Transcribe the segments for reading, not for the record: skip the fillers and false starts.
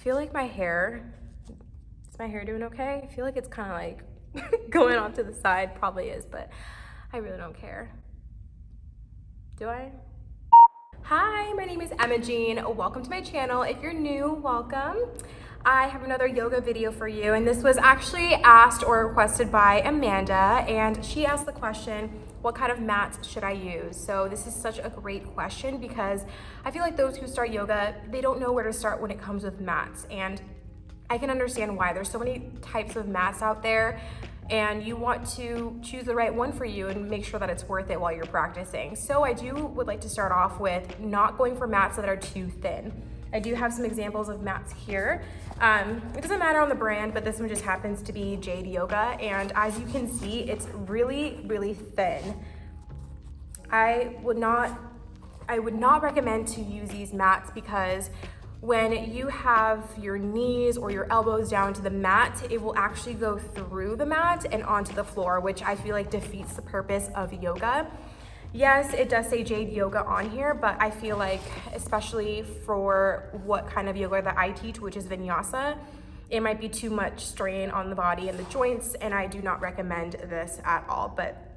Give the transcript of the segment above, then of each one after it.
feel like my hair, is my hair doing okay? I feel like it's kind of like going off to the side, probably is, but I really don't care. Do I? Hi, my name is Emma Jean. Welcome to my channel. If you're new, welcome. I have another yoga video for you, and this was actually asked or requested by Amanda, and she asked the question, what kind of mats should I use? So this is such a great question because I feel like those who start yoga, they don't know where to start when it comes with mats, and I can understand why. There's so many types of mats out there, and you want to choose the right one for you and make sure that it's worth it while you're practicing. So I would like to start off with not going for mats that are too thin. I do have some examples of mats here. It doesn't matter on the brand, but this one just happens to be Jade Yoga, and as you can see, it's really, really thin. I would not recommend to use these mats because when you have your knees or your elbows down to the mat, it will actually go through the mat and onto the floor, which I feel like defeats the purpose of yoga. Yes, it does say Jade Yoga on here, but I feel like, especially for what kind of yoga that I teach, which is vinyasa, it might be too much strain on the body and the joints, and I do not recommend this at all. But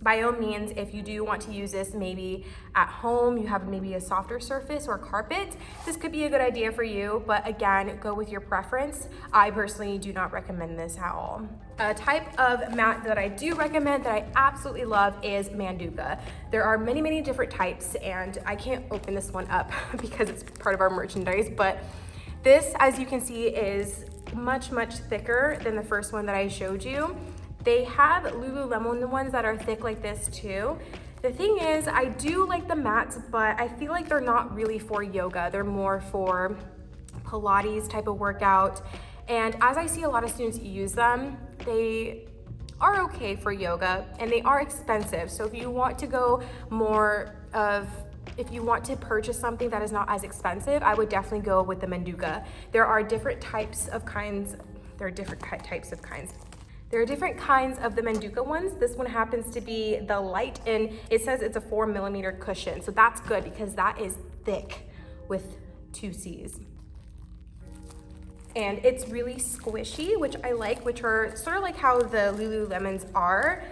by all means, if you do want to use this maybe at home, you have maybe a softer surface or carpet, this could be a good idea for you, but again, go with your preference. I personally do not recommend this at all. A type of mat that I do recommend that I absolutely love is Manduka. There are many, many different types, and I can't open this one up because it's part of our merchandise, but this, as you can see, is much, much thicker than the first one that I showed you. They have Lululemon ones that are thick like this too. The thing is, I do like the mats, but I feel like they're not really for yoga. They're more for Pilates type of workout. And as I see a lot of students use them, they are okay for yoga and they are expensive. So if you want to go if you want to purchase something that is not as expensive, I would definitely go with the Manduka. There are different types of kinds. There are different types of kinds. There are different kinds of the Manduka ones. This one happens to be the light, and it says it's a 4mm cushion. So that's good because that is thick with 2 C's. And it's really squishy, which I like, which are sort of like how the Lululemons are.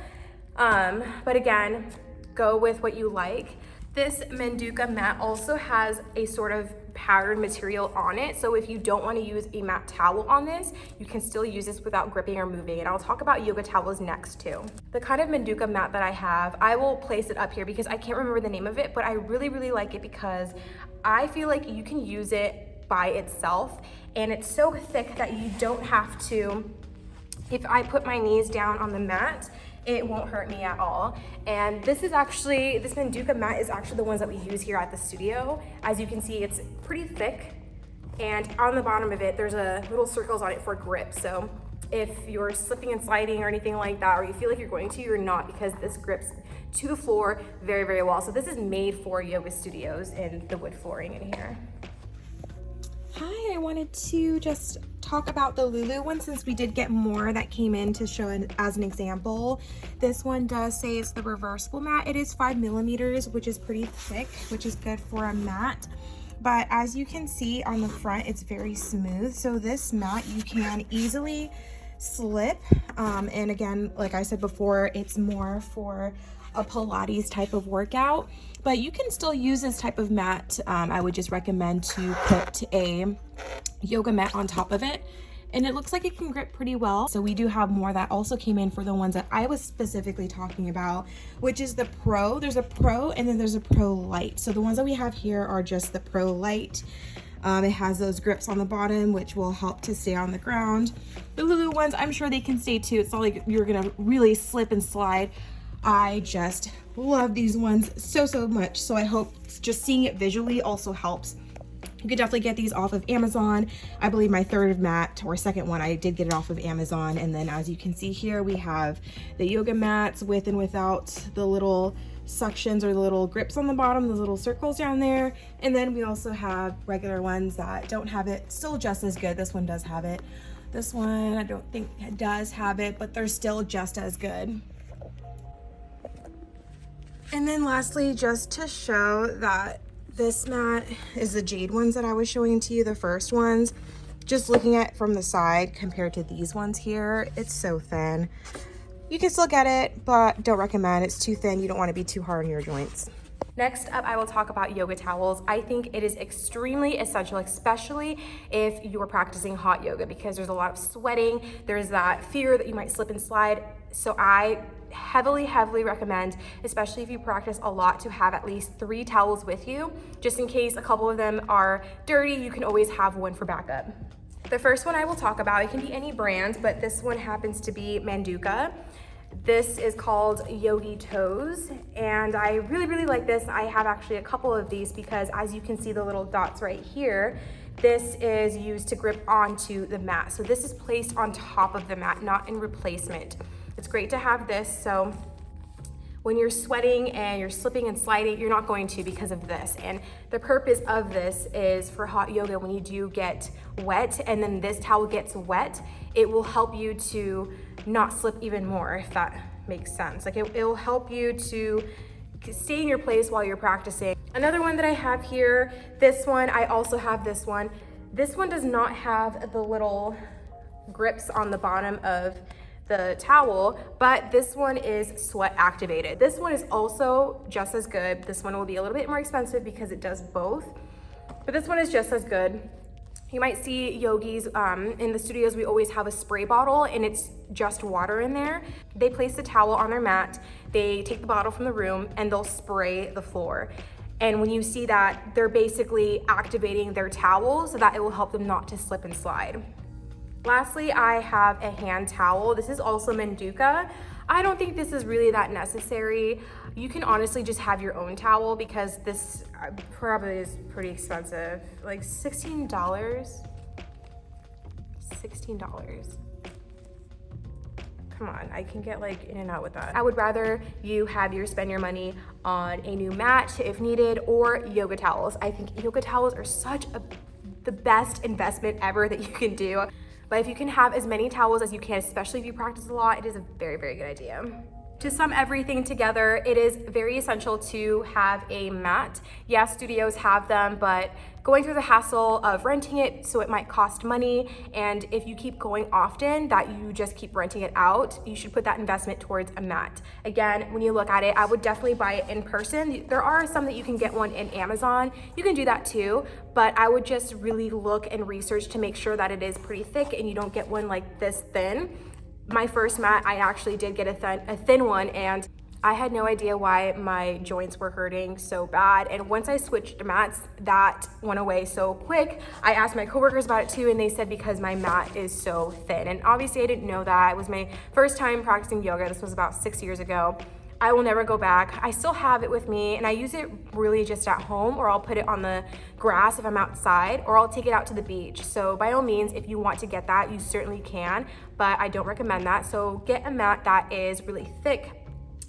But again, go with what you like. This Manduka mat also has a sort of patterned material on it. So if you don't want to use a mat towel on this, you can still use this without gripping or moving. And I'll talk about yoga towels next too. The kind of Manduka mat that I have, I will place it up here because I can't remember the name of it, but I really, really like it because I feel like you can use it by itself. And it's so thick that you don't have to, if I put my knees down on the mat, it won't hurt me at all. And this Manduka mat is actually the ones that we use here at the studio. As you can see, it's pretty thick. And on the bottom of it, there's a little circles on it for grip. So if you're slipping and sliding or anything like that, or you feel like you're going to, you're not, because this grips to the floor very, very well. So this is made for yoga studios and the wood flooring in here. Hi, I wanted to just talk about the Lulu one since we did get more that came in to show as an example. This one does say it's the reversible mat. It is 5mm, which is pretty thick, which is good for a mat. But as you can see on the front, it's very smooth. So this mat you can easily slip. And again, like I said before, it's more for a Pilates type of workout, but you can still use this type of mat. I would just recommend to put a yoga mat on top of it, and it looks like it can grip pretty well. So we do have more that also came in for the ones that I was specifically talking about, which is the Pro. There's a Pro and then there's a Pro Light. So the ones that we have here are just the Pro Light. It has those grips on the bottom, which will help to stay on the ground. The Lulu ones, I'm sure they can stay too. It's not like you're gonna really slip and slide. I just love these ones so, so much. So I hope just seeing it visually also helps. You could definitely get these off of Amazon. I believe my third mat or second one, I did get it off of Amazon. And then as you can see here, we have the yoga mats with and without the little suctions or the little grips on the bottom, the little circles down there. And then we also have regular ones that don't have it, still just as good. This one does have it. This one, I don't think it does have it, but they're still just as good. And then lastly, just to show that this mat is the Jade ones that I was showing to you, the first ones. Just looking at it from the side compared to these ones here, it's so thin. You can still get it, but don't recommend. It's too thin. You don't want to be too hard on your joints. Next up, I will talk about yoga towels. I think it is extremely essential, especially if you are practicing hot yoga, because there's a lot of sweating. There's that fear that you might slip and slide. So I heavily recommend, especially if you practice a lot, to have at least 3 towels with you. Just in case a couple of them are dirty, you can always have one for backup. The first one I will talk about, it can be any brand, but this one happens to be Manduka. This is called Yogi Toes, and I really like this. I have actually a couple of these because, as you can see the little dots right here, this is used to grip onto the mat. So this is placed on top of the mat, not in replacement. It's great to have this, so when you're sweating and you're slipping and sliding, you're not going to because of this. And the purpose of this is for hot yoga. When you do get wet and then this towel gets wet, it will help you to not slip even more, if that makes sense. Like it will help you to stay in your place while you're practicing. Another one that I have here, this one, I also have this one. This one does not have the little grips on the bottom of the towel, but this one is sweat activated. This one is also just as good. This one will be a little bit more expensive because it does both, but this one is just as good. You might see yogis in the studios, we always have a spray bottle and it's just water in there. They place the towel on their mat, they take the bottle from the room and they'll spray the floor. And when you see that, they're basically activating their towel so that it will help them not to slip and slide. Lastly, I have a hand towel. This is also Manduka. I don't think this is really that necessary. You can honestly just have your own towel because this probably is pretty expensive. Like $16? $16. Come on, I can get like in and out with that. I would rather you spend your money on a new mat if needed, or yoga towels. I think yoga towels are the best investment ever that you can do. But if you can have as many towels as you can, especially if you practice a lot, it is a very good idea. To sum everything together, it is very essential to have a mat. Yes, studios have them, but going through the hassle of renting it, so it might cost money. And if you keep going often, that you just keep renting it out, you should put that investment towards a mat. Again, when you look at it, I would definitely buy it in person. There are some that you can get one in Amazon. You can do that too, but I would just really look and research to make sure that it is pretty thick and you don't get one like this thin. My first mat, I actually did get a thin one, and I had no idea why my joints were hurting so bad. And once I switched to mats, that went away so quick. I asked my coworkers about it too, and they said because my mat is so thin. And obviously I didn't know that. It was my first time practicing yoga. This was about 6 years ago. I will never go back. I still have it with me, and I use it really just at home, or I'll put it on the grass if I'm outside, or I'll take it out to the beach. So by all means, if you want to get that, you certainly can, but I don't recommend that. So get a mat that is really thick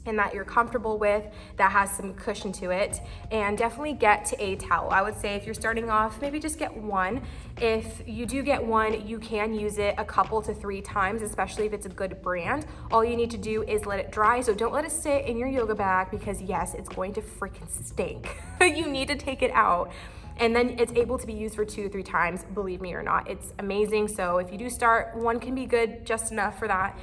and that you're comfortable with, that has some cushion to it, and definitely get a towel. I would say if you're starting off, maybe just get one. If you do get one, you can use it a couple to 3 times, especially if it's a good brand. All you need to do is let it dry, so don't let it sit in your yoga bag, because yes, it's going to freaking stink. You need to take it out. And then it's able to be used for 2 to 3 times, believe me or not. It's amazing. So if you do start, one can be good, just enough for that,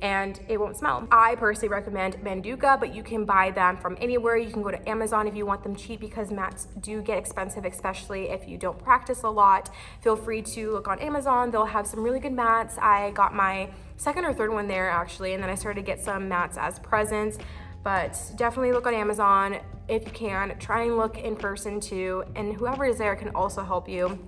and it won't smell. I personally recommend Manduka, but you can buy them from anywhere. You can go to Amazon if you want them cheap, because mats do get expensive, especially if you don't practice a lot. Feel free to look on Amazon. They'll have some really good mats. I got my 2nd or 3rd one there actually, and then I started to get some mats as presents. But definitely look on Amazon if you can. Try and look in person too, and whoever is there can also help you.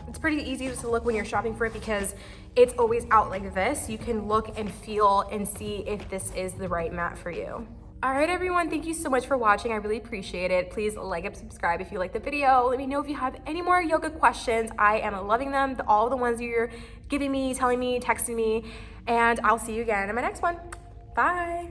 It's pretty easy to look when you're shopping for it because it's always out like this. You can look and feel and see if this is the right mat for you. All right, everyone, thank you so much for watching. I really appreciate it. Please like and subscribe if you like the video. Let me know if you have any more yoga questions. I am loving them, all the ones you're giving me, telling me, texting me, and I'll see you again in my next one. Bye.